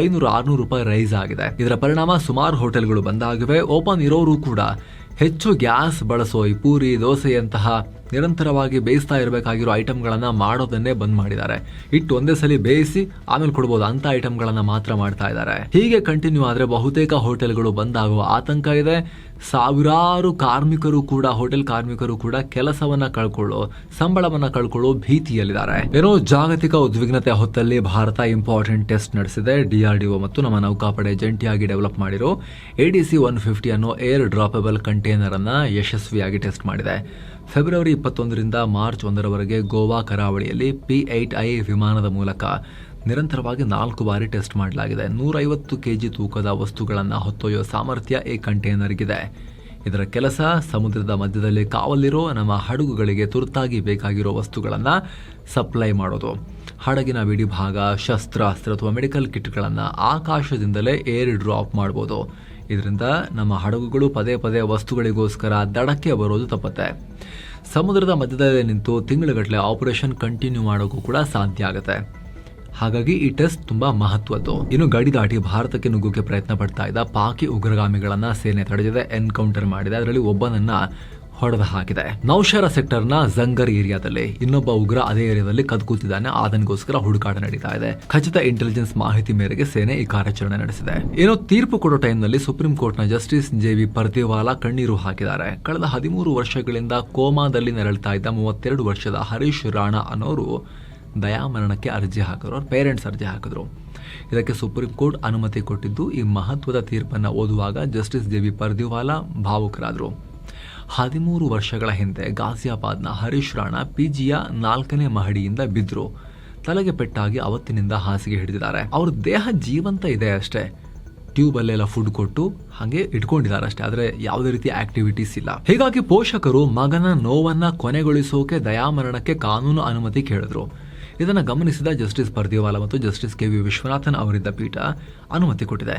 [SPEAKER 1] 500-600 ರೂಪಾಯಿ ರೈಸ್ ಆಗಿದೆ. ಇದರ ಪರಿಣಾಮ ಸುಮಾರು ಹೋಟೆಲ್ಗಳು ಬಂದಾಗಿವೆ. ಓಪನ್ ಇರೋರು ಕೂಡ ಹೆಚ್ಚು ಗ್ಯಾಸ್ ಬಳಸೋ ಈ ಪೂರಿ, ದೋಸೆಯಂತಹ ನಿರಂತರವಾಗಿ ಬೇಯಿಸ್ತಾ ಇರಬೇಕಾಗಿರೋ ಐಟಮ್ಗಳನ್ನು ಮಾಡೋದನ್ನೇ ಬಂದ್ ಮಾಡಿದ್ದಾರೆ. ಇಟ್ಟು ಒಂದೇ ಸಲ ಬೇಯಿಸಿ ಆಮೇಲೆ ಕೊಡ್ಬೋದು ಅಂತ ಐಟಮ್ಗಳನ್ನು ಮಾತ್ರ ಮಾಡ್ತಾ ಇದ್ದಾರೆ. ಹೀಗೆ ಕಂಟಿನ್ಯೂ ಆದರೆ ಬಹುತೇಕ ಹೋಟೆಲ್ಗಳು ಬಂದಾಗುವ ಆತಂಕ ಇದೆ. ಸಾವಿರಾರು ಕಾರ್ಮಿಕರು ಕೂಡ, ಹೋಟೆಲ್ ಕಾರ್ಮಿಕರು ಕೂಡ ಕೆಲಸವನ್ನ ಕಳ್ಕೊಳ್ಳೋ, ಸಂಬಳವನ್ನ ಕಳ್ಕೊಳ್ಳೋ ಭೀತಿಯಲ್ಲಿದ್ದಾರೆ. ಏನೋ ಜಾಗತಿಕ ಉದ್ವಿಗ್ನತೆ ಹೊತ್ತಲ್ಲಿ ಭಾರತ ಇಂಪಾರ್ಟೆಂಟ್ ಟೆಸ್ಟ್ ನಡೆಸಿದೆ. DRDO ಮತ್ತು ನಮ್ಮ ನೌಕಾಪಡೆ ಜಂಟಿಯಾಗಿ ಡೆವಲಪ್ ಮಾಡಿರೋ ADC 150 ಅನ್ನೋ ಏರ್ ಡ್ರಾಪಬಲ್ ಕಂಟೈನರ್ ಅನ್ನ ಯಶಸ್ವಿಯಾಗಿ ಟೆಸ್ಟ್ ಮಾಡಿದೆ. ಫೆಬ್ರವರಿ 21ರಿಂದ ಮಾರ್ಚ್ 1ರವರೆಗೆ ಗೋವಾ ಕರಾವಳಿಯಲ್ಲಿ P-8I ವಿಮಾನದ ಮೂಲಕ ನಿರಂತರವಾಗಿ 4 ಬಾರಿ ಟೆಸ್ಟ್ ಮಾಡಲಾಗಿದೆ. 150 kg ತೂಕದ ವಸ್ತುಗಳನ್ನು ಹೊತ್ತೊಯ್ಯೋ ಸಾಮರ್ಥ್ಯ ಈ ಕಂಟೈನರ್ಗಿದೆ. ಇದರ ಕೆಲಸ ಸಮುದ್ರದ ಮಧ್ಯದಲ್ಲಿ ಕಾವಲಿರೋ ನಮ್ಮ ಹಡಗುಗಳಿಗೆ ತುರ್ತಾಗಿ ಬೇಕಾಗಿರೋ ವಸ್ತುಗಳನ್ನು ಸಪ್ಲೈ ಮಾಡೋದು. ಹಡಗಿನ ಬಿಡಿ ಭಾಗ, ಶಸ್ತ್ರಾಸ್ತ್ರ ಅಥವಾ ಮೆಡಿಕಲ್ ಕಿಟ್ಗಳನ್ನು ಆಕಾಶದಿಂದಲೇ ಏರ್ ಡ್ರಾಪ್ ಮಾಡ್ಬೋದು. ಇದರಿಂದ ನಮ್ಮ ಹಡಗುಗಳು ಪದೇ ಪದೇ ವಸ್ತುಗಳಿಗೋಸ್ಕರ ದಡಕ್ಕೆ ಬರೋದು ತಪ್ಪುತ್ತೆ. ಸಮುದ್ರದ ಮಧ್ಯದಲ್ಲಿ ನಿಂತು ತಿಂಗಳುಗಟ್ಟಲೆ ಆಪರೇಷನ್ ಕಂಟಿನ್ಯೂ ಮಾಡೋಕ್ಕೂ ಕೂಡ ಸಾಧ್ಯ ಆಗುತ್ತೆ. ಹಾಗಾಗಿ ಈ ಟೆಸ್ಟ್ ತುಂಬಾ ಮಹತ್ವದ್ದು. ಇನ್ನು ಗಡಿ ದಾಟಿ ಭಾರತಕ್ಕೆ ನುಗ್ಗೋಕೆ ಪ್ರಯತ್ನ ಪಡ್ತಾ ಇದ್ದ ಪಾಕಿ ಉಗ್ರಗಾಮಿಗಳನ್ನ ಸೇನೆ ತಡೆದಿದೆ, ಎನ್ಕೌಂಟರ್ ಮಾಡಿದೆ. ಅದರಲ್ಲಿ ಒಬ್ಬನನ್ನ ಹೊಡೆದು ಹಾಕಿದೆ. ನೌಶೇರಾ ಸೆಕ್ಟರ್ನ ಜಂಗರ್ ಏರಿಯಾದಲ್ಲಿ ಇನ್ನೊಬ್ಬ ಉಗ್ರ ಅದೇ ಏರಿಯಾದಲ್ಲಿ ಕದ್ಕೂತಿದ್ದಾನೆ. ಆತನಿಗೋಸ್ಕರ ಹುಡುಕಾಟ ನಡೀತಾ ಇದೆ. ಖಚಿತ ಇಂಟೆಲಿಜೆನ್ಸ್ ಮಾಹಿತಿ ಮೇರೆಗೆ ಸೇನೆ ಈ ಕಾರ್ಯಾಚರಣೆ ನಡೆಸಿದೆ. ಏನೋ ತೀರ್ಪು ಕೊಡೋ ಟೈಮ್ನಲ್ಲಿ ಸುಪ್ರೀಂ ಕೋರ್ಟ್ನ ಜಸ್ಟಿಸ್ JV ಪರ್ದಿವಾಲಾ ಕಣ್ಣೀರು ಹಾಕಿದ್ದಾರೆ. ಕಳೆದ 13 ವರ್ಷಗಳಿಂದ ಕೋಮಾದಲ್ಲಿ ನೆರಳ್ತಾ ಇದ್ದ 32 ವರ್ಷದ ಹರೀಶ್ ರಾಣಾ ಅನ್ನೋರು ದಯಾಮರಣಕ್ಕೆ ಅರ್ಜಿ ಹಾಕಿದ್ರು. ಅವ್ರ ಪೇರೆಂಟ್ಸ್ ಅರ್ಜಿ ಹಾಕಿದ್ರು. ಇದಕ್ಕೆ ಸುಪ್ರೀಂ ಕೋರ್ಟ್ ಅನುಮತಿ ಕೊಟ್ಟಿದ್ದು. ಈ ಮಹತ್ವದ ತೀರ್ಪನ್ನು ಓದುವಾಗ ಜಸ್ಟಿಸ್ JV ಪರ್ದಿವಾಲಾ ಭಾವುಕರಾದರು. 13 ವರ್ಷಗಳ ಹಿಂದೆ ಗಾಜಿಯಾಬಾದ್ನ ಹರೀಶ್ ರಾಣಾ PGಯ 4ನೇ ಮಹಡಿಯಿಂದ ಬಿದ್ದರು. ತಲೆಗೆ ಪೆಟ್ಟಾಗಿ ಅವತ್ತಿನಿಂದ ಹಾಸಿಗೆ ಹಿಡಿದಿದ್ದಾರೆ. ಅವ್ರ ದೇಹ ಜೀವಂತ ಇದೆ ಅಷ್ಟೇ. ಟ್ಯೂಬ್ ಅಲ್ಲೆಲ್ಲ ಫುಡ್ ಕೊಟ್ಟು ಹಾಗೆ ಇಟ್ಕೊಂಡಿದ್ದಾರೆ ಅಷ್ಟೇ. ಆದರೆ ಯಾವುದೇ ರೀತಿ ಆಕ್ಟಿವಿಟೀಸ್ ಇಲ್ಲ. ಹೀಗಾಗಿ ಪೋಷಕರು ಮಗನ ನೋವನ್ನ ಕೊನೆಗೊಳಿಸೋಕೆ ದಯಾಮರಣಕ್ಕೆ ಕಾನೂನು ಅನುಮತಿ ಕೇಳಿದ್ರು. ಇದನ್ನು ಗಮನಿಸಿದ ಜಸ್ಟಿಸ್ ಪರ್ದಿವಾಲಾ ಮತ್ತು ಜಸ್ಟಿಸ್ KV ವಿಶ್ವನಾಥನ್ ಅವರಿದ್ದ ಪೀಠ ಅನುಮತಿ ಕೊಟ್ಟಿದೆ.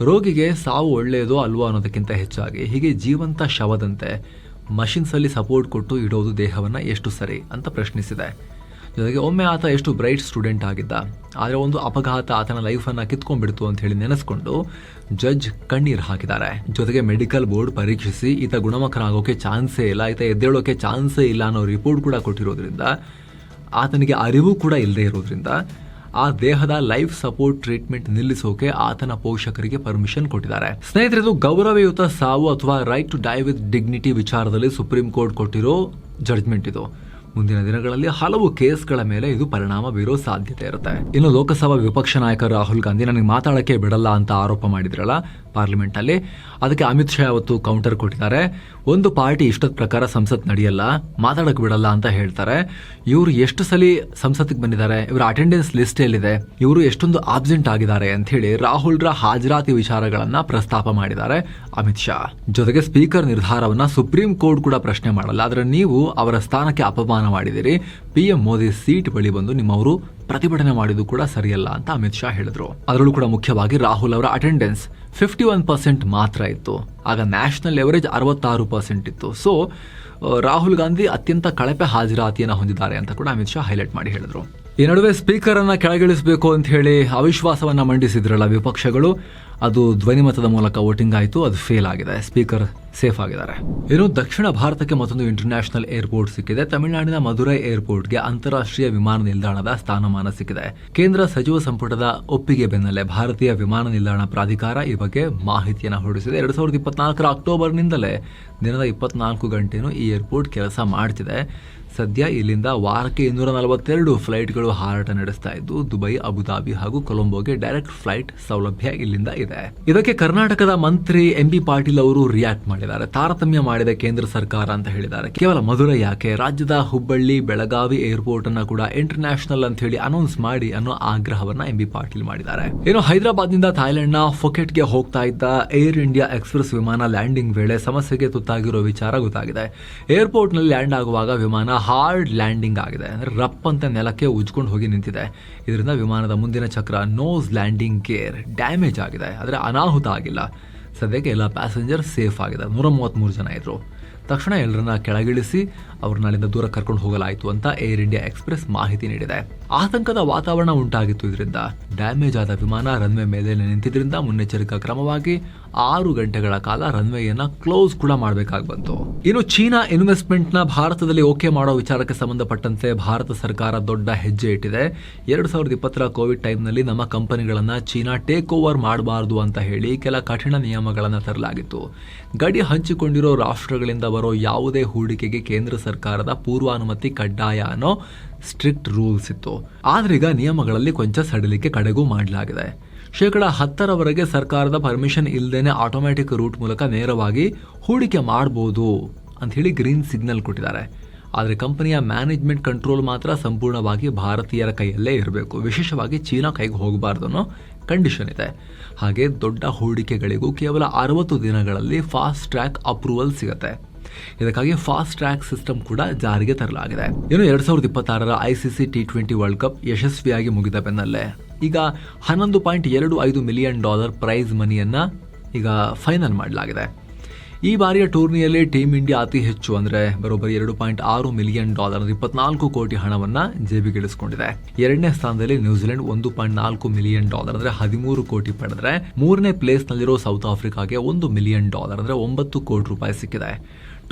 [SPEAKER 1] ರೋಗಿಗೆ ಸಾವು ಒಳ್ಳೆಯದೋ ಅಲ್ವೋ ಅನ್ನೋದಕ್ಕಿಂತ ಹೆಚ್ಚಾಗಿ ಹೀಗೆ ಜೀವಂತ ಶವದಂತೆ ಮಷಿನ್ಸ್ ಅಲ್ಲಿ ಸಪೋರ್ಟ್ ಕೊಟ್ಟು ಇಡೋದು ದೇಹವನ್ನ ಎಷ್ಟು ಸರಿ ಅಂತ ಪ್ರಶ್ನಿಸಿದೆ. ಜೊತೆಗೆ ಒಮ್ಮೆ ಆತ ಎಷ್ಟು ಬ್ರೈಟ್ ಸ್ಟೂಡೆಂಟ್ ಆಗಿದ್ದ, ಆದರೆ ಒಂದು ಅಪಘಾತ ಆತನ ಲೈಫನ್ನು ಕಿತ್ಕೊಂಡ್ಬಿಡ್ತು ಅಂತ ಹೇಳಿ ನೆನೆಸ್ಕೊಂಡು ಜಡ್ಜ್ ಕಣ್ಣೀರು ಹಾಕಿದ್ದಾರೆ. ಜೊತೆಗೆ ಮೆಡಿಕಲ್ ಬೋರ್ಡ್ ಪರೀಕ್ಷಿಸಿ ಈತ ಗುಣಮುಖನಾಗೋಕೆ ಚಾನ್ಸೇ ಇಲ್ಲ, ಈತ ಎದ್ದೇಳೋಕೆ ಚಾನ್ಸೇ ಇಲ್ಲ ಅನ್ನೋ ರಿಪೋರ್ಟ್ ಕೂಡ ಕೊಟ್ಟಿರೋದ್ರಿಂದ, ಆತನಿಗೆ ಅರಿವು ಕೂಡ ಇಲ್ಲದೆ ಇರೋದ್ರಿಂದ ಆ ದೇಹದ ಲೈಫ್ ಸಪೋರ್ಟ್ ಟ್ರೀಟ್ಮೆಂಟ್ ನಿಲ್ಲಿಸೋಕೆ ಆತನ ಪೋಷಕರಿಗೆ ಪರ್ಮಿಷನ್ ಕೊಟ್ಟಿದ್ದಾರೆ. ಸ್ನೇಹಿತರೆ, ಗೌರವಯುತ ಸಾವು ಅಥವಾ right to die with dignity ವಿಚಾರದಲ್ಲಿ ಸುಪ್ರೀಂ ಕೋರ್ಟ್ ಕೊಟ್ಟಿರೋ ಜಡ್ಜ್ಮೆಂಟ್ ಇದು. ಮುಂದಿನ ದಿನಗಳಲ್ಲಿ ಹಲವು ಕೇಸ್ಗಳ ಮೇಲೆ ಇದು ಪರಿಣಾಮ ಬೀರೋ ಸಾಧ್ಯತೆ ಇರುತ್ತೆ. ಇನ್ನು ಲೋಕಸಭಾ ವಿಪಕ್ಷ ನಾಯಕ ರಾಹುಲ್ ಗಾಂಧಿ ನನಗೆ ಮಾತಾಡಕ್ಕೆ ಬಿಡಲ್ಲ ಅಂತ ಆರೋಪ ಮಾಡಿದ್ರಲ್ಲ ಪಾರ್ಲಿಮೆಂಟ್ ಅಲ್ಲಿ, ಅದಕ್ಕೆ ಅಮಿತ್ ಶಾ ಅವತ್ತು ಕೌಂಟರ್ ಕೊಟ್ಟಿದ್ದಾರೆ. ಒಂದು ಪಾರ್ಟಿ ಇಷ್ಟದ ಪ್ರಕಾರ ಸಂಸತ್ ನಡೆಯಲ್ಲ, ಮಾತಾಡಕ್ ಬಿಡಲ್ಲ ಅಂತ ಹೇಳ್ತಾರೆ. ಇವರು ಎಷ್ಟು ಸಲ ಸಂಸತ್ತಿಗೆ ಬಂದಿದ್ದಾರೆ, ಇವರ ಅಟೆಂಡೆನ್ಸ್ ಲಿಸ್ಟ್ ಎಲ್ಲಿದೆ, ಇವರು ಎಷ್ಟೊಂದು ಆಬ್ಸೆಂಟ್ ಆಗಿದ್ದಾರೆ ಅಂತ ಹೇಳಿ ರಾಹುಲ್ರ ಹಾಜರಾತಿ ವಿಚಾರಗಳನ್ನ ಪ್ರಸ್ತಾಪ ಮಾಡಿದ್ದಾರೆ ಅಮಿತ್ ಶಾ. ಜೊತೆಗೆ ಸ್ಪೀಕರ್ ನಿರ್ಧಾರವನ್ನ ಸುಪ್ರೀಂ ಕೋರ್ಟ್ ಕೂಡ ಪ್ರಶ್ನೆ ಮಾಡಲ್ಲ, ಆದ್ರೆ ನೀವು ಅವರ ಸ್ಥಾನಕ್ಕೆ ಅಪಮಾನ ಮಾಡಿದಿರಿ, PM ಮೋದಿ ಸೀಟ್ ಬಳಿ ಬಂದು ನಿಮ್ಮವರು ಪ್ರತಿಭಟನೆ ಮಾಡಿದ್ದು ಕೂಡ ಸರಿಯಲ್ಲ ಅಂತ ಅಮಿತ್ ಶಾ ಹೇಳಿದ್ರು. ಅದರಲ್ಲೂ ಕೂಡ ಮುಖ್ಯವಾಗಿ ರಾಹುಲ್ ಅವರ ಅಟೆಂಡೆನ್ಸ್ 51% ಮಾತ್ರ ಇತ್ತು. ಆಗ ನ್ಯಾಷನಲ್ ಎವರೇಜ್ 66% ಇತ್ತು. ಸೊ ರಾಹುಲ್ ಗಾಂಧಿ ಅತ್ಯಂತ ಕಳಪೆ ಹಾಜರಾತಿಯನ್ನು ಹೊಂದಿದ್ದಾರೆ ಅಂತ ಕೂಡ ಅಮಿತ್ ಶಾ ಹೈಲೈಟ್ ಮಾಡಿ ಹೇಳಿದ್ರು. ಈ ನಡುವೆ ಸ್ಪೀಕರ್ ಅನ್ನ ಕೆಳಗಿಳಿಸಬೇಕು ಅಂತ ಹೇಳಿ ಅವಿಶ್ವಾಸವನ್ನ ಮಂಡಿಸಿದ್ರಲ್ಲ ವಿಪಕ್ಷಗಳು, ಅದು ಧ್ವನಿಮತದ ಮೂಲಕ ವೋಟಿಂಗ್ ಆಯಿತು. ಅದು ಫೇಲ್ ಆಗಿದೆ. ಸ್ಪೀಕರ್ ಸೇಫ್ ಆಗಿದ್ದಾರೆ. ಇನ್ನು ದಕ್ಷಿಣ ಭಾರತಕ್ಕೆ ಮತ್ತೊಂದು ಇಂಟರ್ನ್ಯಾಷನಲ್ ಏರ್ಪೋರ್ಟ್ ಸಿಕ್ಕಿದೆ. ತಮಿಳುನಾಡಿನ ಮಧುರೈ ಏರ್ಪೋರ್ಟ್ಗೆ ಅಂತಾರಾಷ್ಟ್ರೀಯ ವಿಮಾನ ನಿಲ್ದಾಣದ ಸ್ಥಾನಮಾನ ಸಿಕ್ಕಿದೆ. ಕೇಂದ್ರ ಸಚಿವ ಸಂಪುಟದ ಒಪ್ಪಿಗೆ ಬೆನ್ನಲ್ಲೇ ಭಾರತೀಯ ವಿಮಾನ ನಿಲ್ದಾಣ ಪ್ರಾಧಿಕಾರ ಈ ಬಗ್ಗೆ ಮಾಹಿತಿಯನ್ನು ಹೊರಡಿಸಿದೆ. 2024 ಅಕ್ಟೋಬರ್ನಿಂದಲೇ ದಿನದ 24 ಗಂಟೆನೂ ಈ ಏರ್ಪೋರ್ಟ್ ಕೆಲಸ ಮಾಡ್ತಿದೆ. ಸದ್ಯ ಇಲ್ಲಿಂದ ವಾರಕ್ಕೆ 242 ಫ್ಲೈಟ್ಗಳು ಹಾರಾಟ ನಡೆಸ್ತಾ ಇದ್ದು, ದುಬೈ, ಅಬುದಾಬಿ ಹಾಗೂ ಕೊಲಂಬೋಗೆ ಡೈರೆಕ್ಟ್ ಫ್ಲೈಟ್ ಸೌಲಭ್ಯ ಇಲ್ಲಿಂದ ಇದೆ. ಇದಕ್ಕೆ ಕರ್ನಾಟಕದ ಮಂತ್ರಿ MB ಪಾಟೀಲ್ ಅವರು ರಿಯಾಕ್ಟ್ ಮಾಡಿದ್ದಾರೆ. ತಾರತಮ್ಯ ಮಾಡಿದ ಕೇಂದ್ರ ಸರ್ಕಾರ ಅಂತ ಹೇಳಿದ್ದಾರೆ. ಕೇವಲ ಮಧುರೈ ಯಾಕೆ, ರಾಜ್ಯದ ಹುಬ್ಬಳ್ಳಿ, ಬೆಳಗಾವಿ ಏರ್ಪೋರ್ಟ್ ಅನ್ನ ಕೂಡ ಇಂಟರ್ನ್ಯಾಷನಲ್ ಅಂತ ಹೇಳಿ ಅನೌನ್ಸ್ ಮಾಡಿ ಅನ್ನೋ ಆಗ್ರಹವನ್ನ MB ಪಾಟೀಲ್ ಮಾಡಿದ್ದಾರೆ. ಇನ್ನು ಹೈದರಾಬಾದ್ ನಿಂದ ಥೈಲ್ಯಾಂಡ್ನ ಫುಕೆಟ್ಗೆ ಹೋಗ್ತಾ ಇದ್ದ ಏರ್ ಇಂಡಿಯಾ ಎಕ್ಸ್ಪ್ರೆಸ್ ವಿಮಾನ ಲ್ಯಾಂಡಿಂಗ್ ವೇಳೆ ಸಮಸ್ಯೆಗೆ ತುತ್ತಾಗಿರೋ ವಿಚಾರ ಗೊತ್ತಾಗಿದೆ. ಏರ್ಪೋರ್ಟ್ ನಲ್ಲಿ ಲ್ಯಾಂಡ್ ಆಗುವಾಗ ವಿಮಾನ ಹಾರ್ಡ್ ಲ್ಯಾಂಡಿಂಗ್ ಆಗಿದೆ. ಅಂದ್ರೆ ರಪ್ ಅಂತ ನೆಲಕ್ಕೆ ಉಜ್ಕೊಂಡು ಹೋಗಿ ನಿಂತಿದೆ. ಇದರಿಂದ ವಿಮಾನದ ಮುಂದಿನ ಚಕ್ರ ನೋಸ್ ಲ್ಯಾಂಡಿಂಗ್ ಗೇರ್ ಡ್ಯಾಮೇಜ್ ಆಗಿದೆ. ಆದರೆ ಅನಾಹುತ ಆಗಿಲ್ಲ. ಸದ್ಯಕ್ಕೆ ಎಲ್ಲ ಪ್ಯಾಸೆಂಜರ್ ಸೇಫ್ ಆಗಿದೆ. 133 ಜನ ಇದ್ರು. ತಕ್ಷಣ ಎಲ್ಲರನ್ನ ಕೆಳಗಿಳಿಸಿ ಅವ್ರನ್ನ ಅಲ್ಲಿಂದ ದೂರ ಕರ್ಕೊಂಡು ಹೋಗಲಾಯಿತು ಅಂತ ಏರ್ ಇಂಡಿಯಾ ಎಕ್ಸ್ಪ್ರೆಸ್ ಮಾಹಿತಿ ನೀಡಿದೆ. ಆತಂಕದ ವಾತಾವರಣ ಉಂಟಾಗಿತ್ತು. ಇದರಿಂದ ಡ್ಯಾಮೇಜ್ ಆದ ವಿಮಾನ ರನ್ವೇ ಮೇಲೆ ನಿಂತಿದ್ರಿಂದ ಮುನ್ನೆಚ್ಚರಿಕಾ ಕ್ರಮವಾಗಿ 6 ಗಂಟೆಗಳ ಕಾಲ ರನ್ವೇಯನ್ನ ಕ್ಲೋಸ್ ಕೂಡ ಮಾಡಬೇಕಾಗಿ ಬಂತು. ಇನ್ನು ಚೀನಾ ಇನ್ವೆಸ್ಟ್ಮೆಂಟ್ ನ ಭಾರತದಲ್ಲಿ ಓಕೆ ಮಾಡೋ ವಿಚಾರಕ್ಕೆ ಸಂಬಂಧಪಟ್ಟಂತೆ ಭಾರತ ಸರ್ಕಾರ ದೊಡ್ಡ ಹೆಜ್ಜೆ ಇಟ್ಟಿದೆ. 2020 ಕೋವಿಡ್ ಟೈಮ್ನಲ್ಲಿ ನಮ್ಮ ಕಂಪನಿಗಳನ್ನ ಚೀನಾ ಟೇಕ್ ಓವರ್ ಮಾಡಬಾರದು ಅಂತ ಹೇಳಿ ಕೆಲ ಕಠಿಣ ನಿಯಮಗಳನ್ನು ತರಲಾಗಿತ್ತು. ಗಡಿ ಹಂಚಿಕೊಂಡಿರೋ ರಾಷ್ಟ್ರಗಳಿಂದ ಬರೋ ಯಾವುದೇ ಹೂಡಿಕೆಗೆ ಕೇಂದ್ರ ಸರ್ಕಾರದ ಪೂರ್ವಾನುಮತಿ ಕಡ್ಡಾಯ ಅನ್ನೋ ಸ್ಟ್ರಿಕ್ಟ್ ರೂಲ್ಸ್ ಇತ್ತು. ಆದ್ರೆ ಈಗ ನಿಯಮಗಳಲ್ಲಿ ಕೊಂಚ ಸಡಿಲಿಕೆ ಕಡೆಗೂ ಮಾಡಲಾಗಿದೆ. 10% ಸರ್ಕಾರದ ಪರ್ಮಿಷನ್ ಇಲ್ಲದೇನೆ ಆಟೋಮ್ಯಾಟಿಕ್ ರೂಟ್ ಮೂಲಕ ನೇರವಾಗಿ ಹೂಡಿಕೆ ಮಾಡಬಹುದು ಅಂತ ಹೇಳಿ ಗ್ರೀನ್ ಸಿಗ್ನಲ್ ಕೊಟ್ಟಿದ್ದಾರೆ. ಆದರೆ ಕಂಪನಿಯ ಮ್ಯಾನೇಜ್ಮೆಂಟ್ ಕಂಟ್ರೋಲ್ ಮಾತ್ರ ಸಂಪೂರ್ಣವಾಗಿ ಭಾರತೀಯರ ಕೈಯಲ್ಲೇ ಇರಬೇಕು. ವಿಶೇಷವಾಗಿ ಚೀನಾ ಕೈಗೆ ಹೋಗಬಾರ್ದು ಅನ್ನೋ ಕಂಡೀಷನ್ ಇದೆ. ಹಾಗೆ ದೊಡ್ಡ ಹೂಡಿಕೆಗಳಿಗೂ ಕೇವಲ 60 ದಿನಗಳಲ್ಲಿ ಫಾಸ್ಟ್ ಟ್ರ್ಯಾಕ್ ಅಪ್ರೂವಲ್ ಸಿಗುತ್ತೆ. ಇದಕ್ಕಾಗಿ ಫಾಸ್ಟ್ ಟ್ರ್ಯಾಕ್ ಸಿಸ್ಟಮ್ ಕೂಡ ಜಾರಿಗೆ ತರಲಾಗಿದೆ. ಇನ್ನು 2026 ICC T20 ವರ್ಲ್ಡ್ ಕಪ್ ಯಶಸ್ವಿಯಾಗಿ ಮುಗಿದ ಬೆನ್ನಲ್ಲೇ ಈಗ $11.25 ಮಿಲಿಯನ್ ಪ್ರೈಸ್ ಮನಿಯನ್ನ ಈಗ ಫೈನಲ್ ಮಾಡಲಾಗಿದೆ. ಈ ಬಾರಿಯ ಟೂರ್ನಿಯಲ್ಲಿ ಟೀಮ್ ಇಂಡಿಯಾ ಅತಿ ಹೆಚ್ಚು ಅಂದರೆ ಬರೋಬ್ಬರಿ $2.6 ಮಿಲಿಯನ್ 24 ಕೋಟಿ ಹಣವನ್ನು ಜೇಬಿಗಿಳಿಸಿಕೊಂಡಿದೆ. 2ನೇ ಸ್ಥಾನದಲ್ಲಿ ನ್ಯೂಜಿಲೆಂಡ್ $1.4 ಮಿಲಿಯನ್ ಅಂದರೆ 13 ಕೋಟಿ ಪಡೆದರೆ 3ನೇ ಪ್ಲೇಸ್ನಲ್ಲಿರೋ ಸೌತ್ ಆಫ್ರಿಕಾಗೆ $1 ಮಿಲಿಯನ್ ಅಂದರೆ 9 ಕೋಟಿ ರೂಪಾಯಿ ಸಿಕ್ಕಿದೆ.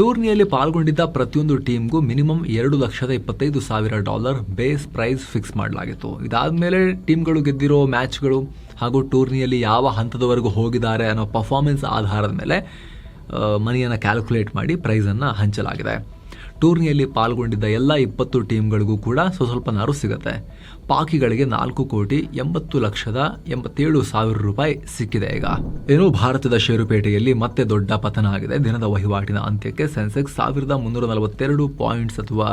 [SPEAKER 1] ಟೂರ್ನಿಯಲ್ಲಿ ಪಾಲ್ಗೊಂಡಿದ್ದ ಪ್ರತಿಯೊಂದು ಟೀಮ್ಗೂ ಮಿನಿಮಮ್ $2,25,000 ಬೇಸ್ ಪ್ರೈಸ್ ಫಿಕ್ಸ್ ಮಾಡಲಾಗಿತ್ತು. ಇದಾದ್ಮೇಲೆ ಟೀಮ್ಗಳು ಗೆದ್ದಿರೋ ಮ್ಯಾಚ್ಗಳು ಹಾಗೂ ಟೂರ್ನಿಯಲ್ಲಿ ಯಾವ ಹಂತದವರೆಗೂ ಹೋಗಿದ್ದಾರೆ ಅನ್ನೋ ಪರ್ಫಾರ್ಮೆನ್ಸ್ ಆಧಾರದ ಮೇಲೆ ಮನಿಯನ್ನು ಕ್ಯಾಲ್ಕುಲೇಟ್ ಮಾಡಿ ಪ್ರೈಸನ್ನು ಹಂಚಲಾಗಿದೆ. ಟೂರ್ನಿಯಲ್ಲಿ ಪಾಲ್ಗೊಂಡಿದ್ದ ಎಲ್ಲ 20 ಟೀಮ್ಗಳಿಗೂ ಕೂಡ ಸ್ವಲ್ಪ ನಾರು ಸಿಗುತ್ತೆ. ಪಾಕಿಗಳಿಗೆ $4,80,87,000 ಸಿಕ್ಕಿದೆ. ಈಗ ಏನು ಭಾರತದ ಷೇರುಪೇಟೆಯಲ್ಲಿ ಮತ್ತೆ ದೊಡ್ಡ ಪತನ ಆಗಿದೆ. ದಿನದ ವಹಿವಾಟಿನ ಅಂತ್ಯಕ್ಕೆ ಸೆನ್ಸೆಕ್ಸ್ 1342 ಪಾಯಿಂಟ್ಸ್ ಅಥವಾ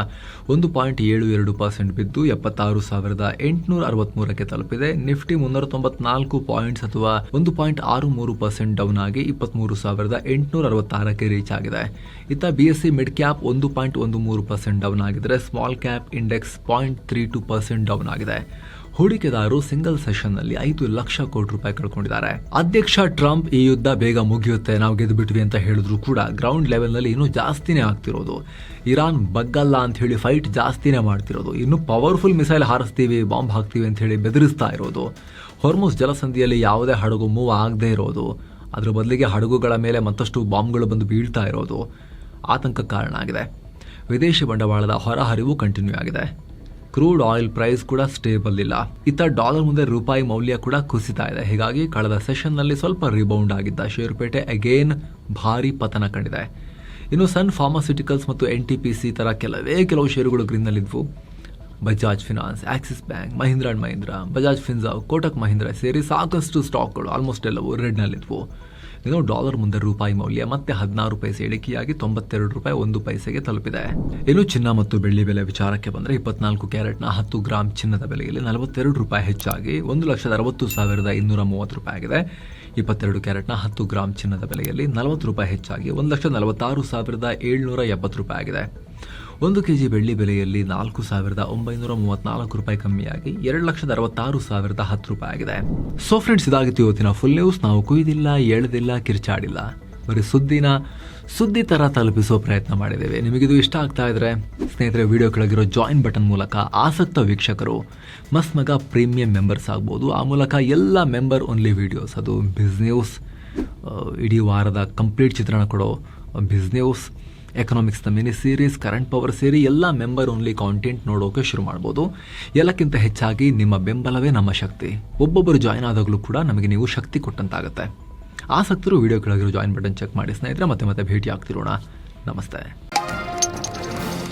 [SPEAKER 1] 1.72% ಬಿದ್ದು 76,863ಕ್ಕೆ ತಲುಪಿದೆ. ನಿಫ್ಟಿ 394 ಪಾಯಿಂಟ್ಸ್ ಅಥವಾ 1.63% ಡೌನ್ ಆಗಿ 23,866ಕ್ಕೆ ರೀಚ್ ಆಗಿದೆ. ಇತ್ತ BSE ಮಿಡ್ ಕ್ಯಾಪ್ 1.13% ಡೌನ್ ಆಗಿದ್ರೆ ಸ್ಮಾಲ್ ಕ್ಯಾಪ್ ಇಂಡೆಕ್ಸ್ 0.32% ಡೌನ್ ಆಗಿದೆ. ಹೂಡಿಕೆದಾರರು ಸಿಂಗಲ್ ಸೆಷನ್ನಲ್ಲಿ 5 ಲಕ್ಷ ಕೋಟಿ ರೂಪಾಯಿ ಕಳ್ಕೊಂಡಿದ್ದಾರೆ. ಅಧ್ಯಕ್ಷ ಟ್ರಂಪ್ ಈ ಯುದ್ಧ ಬೇಗ ಮುಗಿಯುತ್ತೆ, ನಾವು ಗೆದ್ದು ಬಿಟ್ವಿ ಅಂತ ಹೇಳಿದ್ರು ಕೂಡ ಗ್ರೌಂಡ್ ಲೆವೆಲ್ನಲ್ಲಿ ಇನ್ನೂ ಜಾಸ್ತಿನೇ ಆಗ್ತಿರೋದು. ಇರಾನ್ ಬಗ್ಗಲ್ಲ ಅಂತ ಹೇಳಿ ಫೈಟ್ ಜಾಸ್ತಿನೇ ಮಾಡ್ತಿರೋದು. ಇನ್ನು ಪವರ್ಫುಲ್ ಮಿಸೈಲ್ ಹಾರಿಸ್ತೀವಿ, ಬಾಂಬ್ ಹಾಕ್ತೀವಿ ಅಂತ ಹೇಳಿ ಬೆದರಿಸ್ತಾ ಇರೋದು. ಹೊರ್ಮುಸ್ ಜಲಸಂಧಿಯಲ್ಲಿ ಯಾವುದೇ ಹಡಗು ಮೂವ್ ಆಗದೇ ಇರೋದು, ಅದರ ಬದಲಿಗೆ ಹಡಗುಗಳ ಮೇಲೆ ಮತ್ತಷ್ಟು ಬಾಂಬ್ಗಳು ಬಂದು ಬೀಳ್ತಾ ಇರೋದು ಆತಂಕ ಕಾರಣ ಆಗಿದೆ. ವಿದೇಶಿ ಬಂಡವಾಳದ ಹೊರಹರಿವು ಕಂಟಿನ್ಯೂ ಆಗಿದೆ. ಕ್ರೂಡ್ ಆಯಿಲ್ ಪ್ರೈಸ್ ಕೂಡ ಸ್ಟೇಬಲ್ ಇಲ್ಲ. ಇತ್ತ ಡಾಲರ್ ಮುಂದೆ ರೂಪಾಯಿ ಮೌಲ್ಯ ಕೂಡ ಕುಸಿತಾ ಇದೆ. ಹೀಗಾಗಿ ಕಳೆದ ಸೆಷನ್ನಲ್ಲಿ ಸ್ವಲ್ಪ ರಿಬೌಂಡ್ ಆಗಿದ್ದ ಷೇರುಪೇಟೆ ಅಗೇನ್ ಭಾರಿ ಪತನ ಕಂಡಿದೆ. ಇನ್ನು ಸನ್ ಫಾರ್ಮಾಸ್ಯೂಟಿಕಲ್ಸ್ ಮತ್ತು NTPC ತರ ಕೆಲವು ಷೇರುಗಳು ಗ್ರೀನ್ನಲ್ಲಿದ್ವು. Bajaj finance, Axis Bank, Mahindra and Mahindra, Bajaj Finserv, Kotak Mahindra ಸೇರಿ ಸಾಕಷ್ಟು ಸ್ಟಾಕ್ಗಳು ಆಲ್ಮೋಸ್ಟ್ ಎಲ್ಲವೂ ರೆಡ್ನಲ್ಲಿದ್ವು. ಇನ್ನು ಡಾಲರ್ ಮುಂದೆ ರೂಪಾಯಿ ಮೌಲ್ಯ ಮತ್ತೆ 16 ಪೈಸೆ ಇಳಿಕೆಯಾಗಿ $92.01 ತಲುಪಿದೆ. ಇನ್ನು ಚಿನ್ನ ಮತ್ತು ಬೆಳ್ಳಿ ಬೆಲೆ ವಿಚಾರಕ್ಕೆ ಬಂದರೆ 24 ಕ್ಯಾರೆಟ್ನ 10 ಗ್ರಾಂ ಚಿನ್ನದ ಬೆಲೆಯಲ್ಲಿ $42 ಹೆಚ್ಚಾಗಿ $1,60,230 ಆಗಿದೆ. 22 ಕ್ಯಾರೆಟ್ನ 10 ಗ್ರಾಂ ಚಿನ್ನದ ಬೆಲೆಯಲ್ಲಿ $40 ಹೆಚ್ಚಾಗಿ $1,46,770 ಆಗಿದೆ. 1 ಕೆಜಿ ಬೆಳ್ಳಿ ಬೆಲೆಯಲ್ಲಿ $4,934 ಕಮ್ಮಿಯಾಗಿ $2,66,010 ಆಗಿದೆ. ಸೊ ಫ್ರೆಂಡ್ಸ್, ಇದಾಗಿತ್ತು ಇವತ್ತಿನ ಫುಲ್ ನ್ಯೂಸ್. ನಾವು ಕುಯ್ದಿಲ್ಲ, ಎಳೆದಿಲ್ಲ, ಕಿರ್ಚಾಡಿಲ್ಲ, ಬರೀ ಸುದ್ದಿ ತರ ತಲುಪಿಸೋ ಪ್ರಯತ್ನ ಮಾಡಿದ್ದೇವೆ. ನಿಮಗಿದು ಇಷ್ಟ ಆಗ್ತಾ ಇದ್ರೆ ಸ್ನೇಹಿತರೆ, ವಿಡಿಯೋ ಕೆಳಗಿರೋ ಜಾಯಿನ್ ಬಟನ್ ಮೂಲಕ ಆಸಕ್ತ ವೀಕ್ಷಕರು ಮಸ್ತ್ ಮಗ ಪ್ರೀಮಿಯಂ ಮೆಂಬರ್ಸ್ ಆಗ್ಬೋದು. ಆ ಮೂಲಕ ಎಲ್ಲ ಮೆಂಬರ್ ಓನ್ಲಿ ವಿಡಿಯೋಸ್, ಅದು ಬಿಸ್ ನ್ಯೂಸ್, ಇಡೀ ವಾರದ ಕಂಪ್ಲೀಟ್ ಚಿತ್ರಣ ಕೊಡೋ ಬಿಸ್ ನ್ಯೂಸ್, ಎಕನಾಮಿಕ್ಸ್ನ ಮಿನಿ ಸೀರೀಸ್, ಕರೆಂಟ್ ಪವರ್ ಸೇರಿ ಎಲ್ಲ ಮೆಂಬರ್ ಓನ್ಲಿ ಕಾಂಟೆಂಟ್ ನೋಡೋಕೆ ಶುರು ಮಾಡ್ಬೋದು. ಎಲ್ಲಕ್ಕಿಂತ ಹೆಚ್ಚಾಗಿ ನಿಮ್ಮ ಬೆಂಬಲವೇ ನಮ್ಮ ಶಕ್ತಿ. ಒಬ್ಬೊಬ್ಬರು ಜಾಯಿನ್ ಆದಾಗಲೂ ಕೂಡ ನಮಗೆ ನೀವು ಶಕ್ತಿ ಕೊಟ್ಟಂತಾಗುತ್ತೆ. ಆಸಕ್ತರು ವಿಡಿಯೋ ಕೆಳಗಿರೋ ಜಾಯಿನ್ ಬಟನ್ ಚೆಕ್ ಮಾಡಿ ಸ್ನೇಹಿತರೆ. ಮತ್ತೆ ಭೇಟಿ ಆಗ್ತಿರೋಣ. ನಮಸ್ತೆ.